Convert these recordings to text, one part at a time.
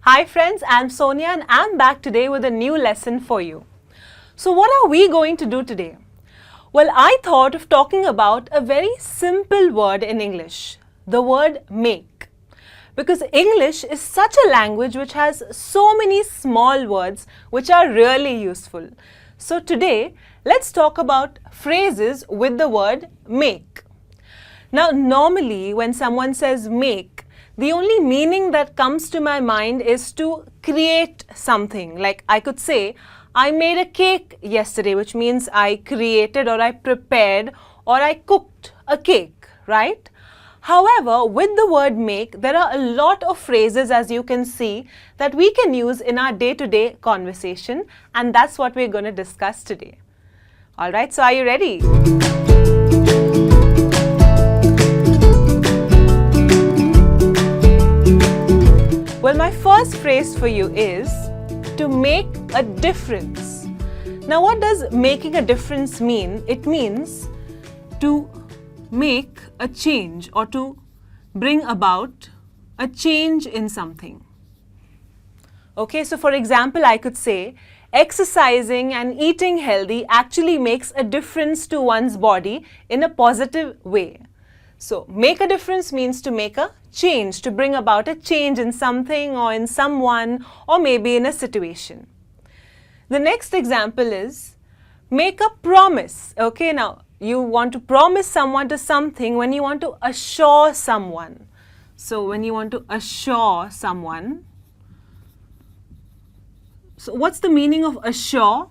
Hi friends, I'm Sonia and I'm back today with a new lesson for you. So what are we going to do today? Well, I thought of talking about a very simple word in English, the word make. Because English is such a language which has so many small words which are really useful. So today, let's talk about phrases with the word make. Now, normally when someone says make, the only meaning that comes to my mind is to create something. Like I could say, I made a cake yesterday, which means I created or I prepared or I cooked a cake, right? However, with the word make, there are a lot of phrases, as you can see, that we can use in our day-to-day conversation, and that's what we're going to discuss today. All right, so are you ready? Well, my first phrase for you is to make a difference. Now, what does making a difference mean? It means to make a change or to bring about a change in something. Okay, so for example, I could say exercising and eating healthy actually makes a difference to one's body in a positive way. So, make a difference means to make a change, to bring about a change in something or in someone or maybe in a situation. The next example is make a promise. Okay, now you want to promise someone to something when you want to assure someone. So, when you want to assure someone, so what's the meaning of assure?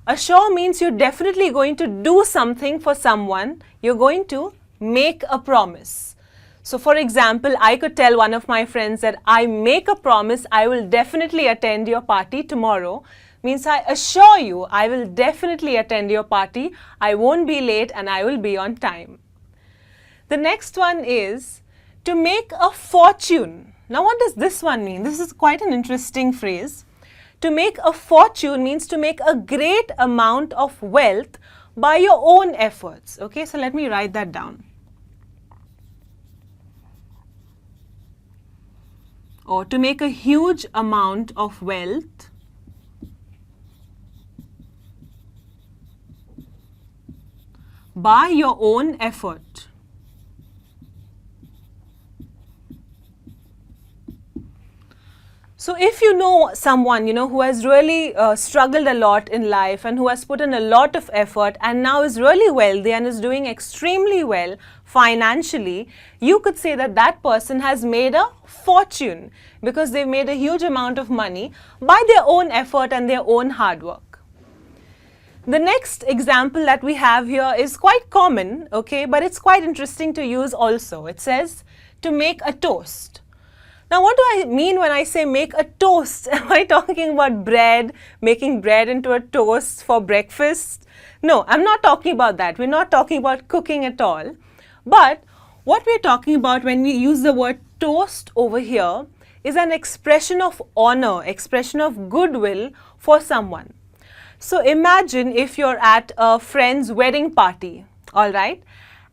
Assure means you're definitely going to do something for someone. You're going to make a promise. So for example, I could tell one of my friends that I make a promise I will definitely attend your party tomorrow. Means I assure you I will definitely attend your party. I won't be late and I will be on time. The next one is to make a fortune. Now what does this one mean? This is quite an interesting phrase. To make a fortune means to make a great amount of wealth by your own efforts. Okay, so let me write that down. Or to make a huge amount of wealth by your own effort. So if you know someone, who has really struggled a lot in life and who has put in a lot of effort and now is really wealthy and is doing extremely well financially, you could say that that person has made a fortune because they've made a huge amount of money by their own effort and their own hard work. The next example that we have here is quite common, okay, but it's quite interesting to use also. It says to make a toast. Now, what do I mean when I say make a toast? Am I talking about bread, making bread into a toast for breakfast? No, I'm not talking about that. We're not talking about cooking at all. But what we're talking about when we use the word toast over here is an expression of honor, expression of goodwill for someone. So imagine if you're at a friend's wedding party, all right?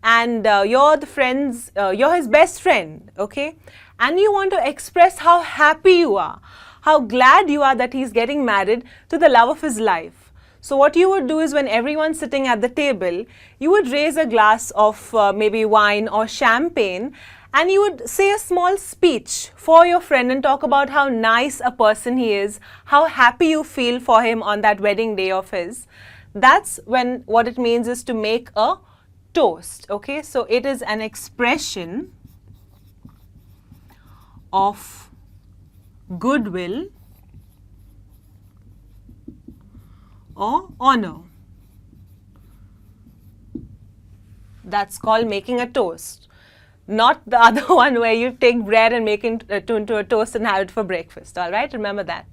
And you're his best friend, okay? And you want to express how happy you are, how glad you are that he's getting married to the love of his life. So what you would do is when everyone's sitting at the table, you would raise a glass of maybe wine or champagne and you would say a small speech for your friend and talk about how nice a person he is, how happy you feel for him on that wedding day of his. That's when what it means is to make a toast, okay? So it is an expression of goodwill or honor. That's called making a toast. Not the other one where you take bread and make it into a toast and have it for breakfast, all right? Remember that.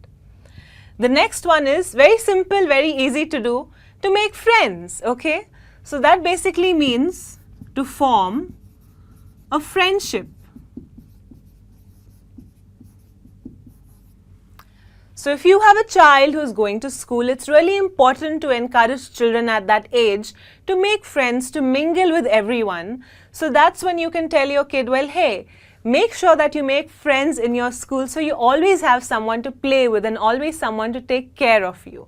The next one is very simple, very easy to do, to make friends, okay? So that basically means to form a friendship. So if you have a child who's going to school, it's really important to encourage children at that age to make friends, to mingle with everyone. So that's when you can tell your kid, well, hey, Make sure that you make friends in your school so you always have someone to play with and always someone to take care of you.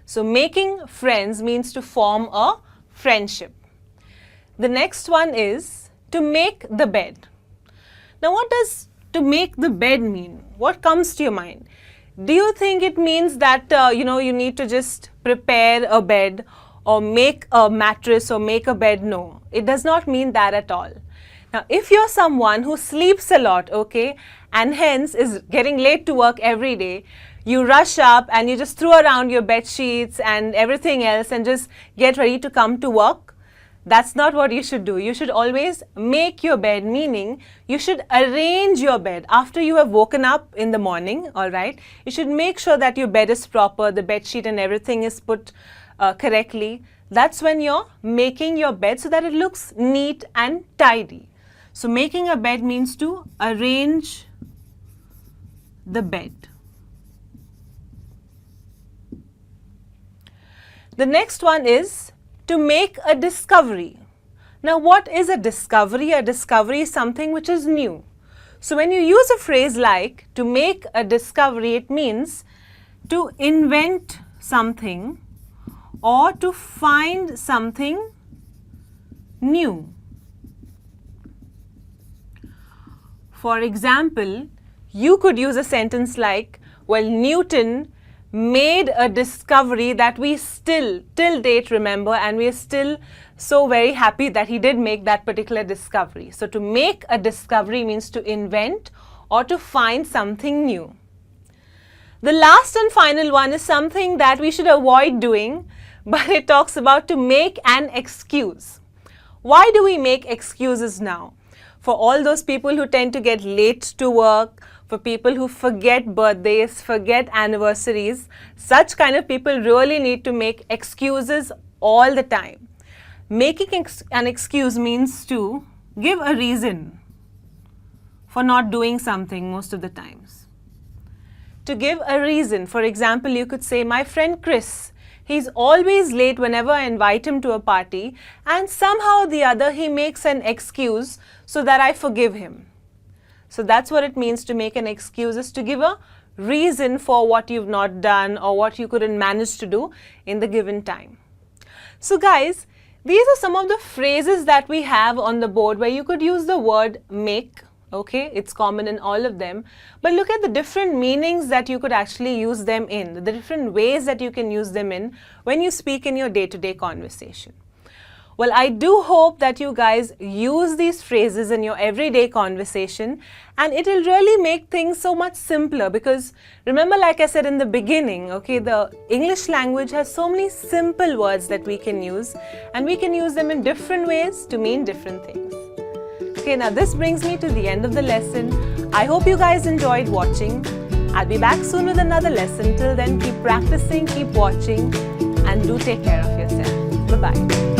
So making friends means to form a friendship. The next one is to make the bed. Now what does to make the bed mean? What comes to your mind? Do you think it means that you need to just prepare a bed or make a mattress or make a bed? No, it does not mean that at all. Now, if you're someone who sleeps a lot, okay, and hence is getting late to work every day, you rush up and you just throw around your bed sheets and everything else and just get ready to come to work, that's not what you should do. You should always make your bed, meaning you should arrange your bed after you have woken up in the morning, all right? You should make sure that your bed is proper, the bed sheet and everything is put correctly. That's when you're making your bed so that it looks neat and tidy. So making a bed means to arrange the bed. The next one is to make a discovery. Now what is a discovery? A discovery is something which is new. So when you use a phrase like to make a discovery, it means to invent something or to find something new. For example, you could use a sentence like, well, Newton made a discovery that we still till date remember, and we are still so very happy that he did make that particular discovery. So to make a discovery means to invent or to find something new. The last and final one is something that we should avoid doing, but it talks about to make an excuse. Why do we make excuses now? For all those people who tend to get late to work, for people who forget birthdays, forget anniversaries, such kind of people really need to make excuses all the time. Making an excuse means to give a reason for not doing something most of the times. To give a reason, for example, you could say, my friend Chris, he's always late whenever I invite him to a party, and somehow or the other he makes an excuse so that I forgive him. So that's what it means to make an excuse, is to give a reason for what you've not done or what you couldn't manage to do in the given time. So guys, these are some of the phrases that we have on the board where you could use the word make. Okay, it's common in all of them, but look at the different meanings that you could actually use them in, the different ways that you can use them in when you speak in your day-to-day conversation. Well, I do hope that you guys use these phrases in your everyday conversation, and it will really make things so much simpler, because remember, like I said in the beginning, okay, the English language has so many simple words that we can use, and we can use them in different ways to mean different things. Okay, now this brings me to the end of the lesson. I hope you guys enjoyed watching. I'll be back soon with another lesson. Till then, keep practicing, keep watching, and do take care of yourself. Bye-bye.